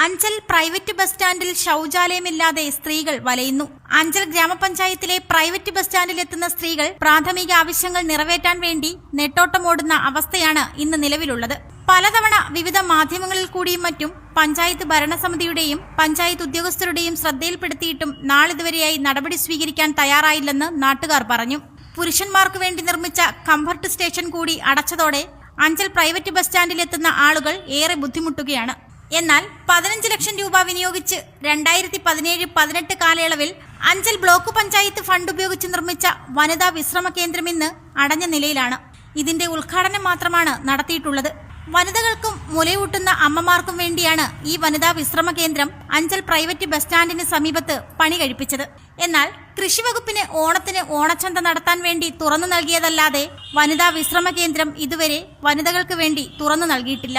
Anchal private bus സ്റ്റാൻഡിൽ ശൌചാലയമില്ലാതെ സ്ത്രീകൾ വലയുന്നു. അഞ്ചൽ ഗ്രാമപഞ്ചായത്തിലെ പ്രൈവറ്റ് ബസ് സ്റ്റാൻഡിലെത്തുന്ന സ്ത്രീകൾ പ്രാഥമിക ആവശ്യങ്ങൾ നിറവേറ്റാൻ വേണ്ടി നെട്ടോട്ടമോടുന്ന അവസ്ഥയാണ് ഇന്ന് നിലവിലുള്ളത്. പലതവണ വിവിധ മാധ്യമങ്ങളിൽ കൂടിയും മറ്റും പഞ്ചായത്ത് ഭരണസമിതിയുടെയും പഞ്ചായത്ത് ഉദ്യോഗസ്ഥരുടെയും ശ്രദ്ധയിൽപ്പെടുത്തിയിട്ടും നാളിതുവരെയായി നടപടി സ്വീകരിക്കാൻ തയ്യാറായില്ലെന്ന് നാട്ടുകാർ പറഞ്ഞു. പുരുഷന്മാർക്ക് വേണ്ടി നിർമ്മിച്ച കംഫർട്ട് സ്റ്റേഷൻ കൂടി അടച്ചതോടെ അഞ്ചൽ പ്രൈവറ്റ് ബസ് സ്റ്റാൻഡിലെത്തുന്ന ആളുകൾ ഏറെ ബുദ്ധിമുട്ടുകയാണ്. എന്നാൽ 15 ലക്ഷം രൂപ വിനിയോഗിച്ച് 2017-18 കാലയളവിൽ അഞ്ചൽ ബ്ലോക്ക് പഞ്ചായത്ത് ഫണ്ട് ഉപയോഗിച്ച് നിർമ്മിച്ച വനിതാ വിശ്രമ കേന്ദ്രം ഇന്ന് അടഞ്ഞ നിലയിലാണ്. ഇതിന്റെ ഉദ്ഘാടനം മാത്രമാണ് നടത്തിയിട്ടുള്ളത്. വനിതകൾക്കും മുലയൂട്ടുന്ന അമ്മമാർക്കും വേണ്ടിയാണ് ഈ വനിതാ വിശ്രമ കേന്ദ്രം അഞ്ചൽ പ്രൈവറ്റ് ബസ് സ്റ്റാൻഡിന് സമീപത്ത് പണി കഴിപ്പിച്ചത്. എന്നാൽ കൃഷിവകുപ്പിന് ഓണത്തിന് ഓണച്ചന്ത നടത്താൻ വേണ്ടി തുറന്നു നൽകിയതല്ലാതെ വനിതാ വിശ്രമ കേന്ദ്രം ഇതുവരെ വനിതകൾക്ക് വേണ്ടി തുറന്നു നൽകിയിട്ടില്ല.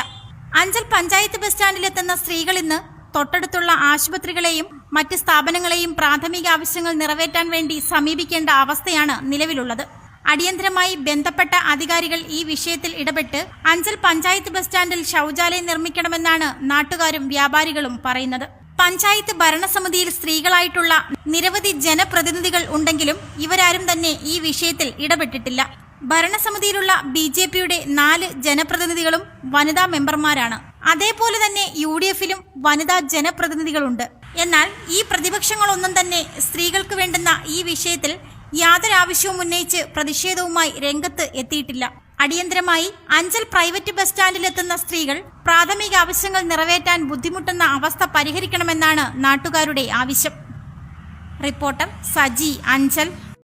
അഞ്ചൽ പഞ്ചായത്ത് ബസ് സ്റ്റാൻഡിലെത്തുന്ന സ്ത്രീകൾ ഇന്ന് തൊട്ടടുത്തുള്ള ആശുപത്രികളെയും മറ്റ് സ്ഥാപനങ്ങളെയും പ്രാഥമിക ആവശ്യങ്ങൾ നിറവേറ്റാൻ വേണ്ടി സമീപിക്കേണ്ട അവസ്ഥയാണ് നിലവിലുള്ളത്. അടിയന്തരമായി ബന്ധപ്പെട്ട അധികാരികൾ ഈ വിഷയത്തിൽ ഇടപെട്ട് അഞ്ചൽ പഞ്ചായത്ത് ബസ് സ്റ്റാൻഡിൽ ശൌചാലയം നിർമ്മിക്കണമെന്നാണ് നാട്ടുകാരും വ്യാപാരികളും പറയുന്നത്. പഞ്ചായത്ത് ഭരണസമിതിയിൽ സ്ത്രീകളായിട്ടുള്ള നിരവധി ജനപ്രതിനിധികൾ ഉണ്ടെങ്കിലും ഇവരാരും തന്നെ ഈ വിഷയത്തിൽ ഇടപെട്ടിട്ടില്ല. ഭരണസമിതിയിലുള്ള BJPയുടെ 4 ജനപ്രതിനിധികളും വനിതാ മെമ്പർമാരാണ്. അതേപോലെ തന്നെ UDFിലും വനിതാ ജനപ്രതിനിധികളുണ്ട്. എന്നാൽ ഈ പ്രതിപക്ഷങ്ങളൊന്നും തന്നെ സ്ത്രീകൾക്ക് വേണ്ടുന്ന ഈ വിഷയത്തിൽ യാതൊരാവശ്യവും ഉന്നയിച്ച് പ്രതിഷേധവുമായി രംഗത്ത് എത്തിയിട്ടില്ല. അടിയന്തരമായി അഞ്ചൽ പ്രൈവറ്റ് ബസ് സ്റ്റാൻഡിലെത്തുന്ന സ്ത്രീകൾ പ്രാഥമിക ആവശ്യങ്ങൾ നിറവേറ്റാൻ ബുദ്ധിമുട്ടുന്ന അവസ്ഥ പരിഹരിക്കണമെന്നാണ് നാട്ടുകാരുടെ ആവശ്യം. റിപ്പോർട്ടർ സജി, അഞ്ചൽ.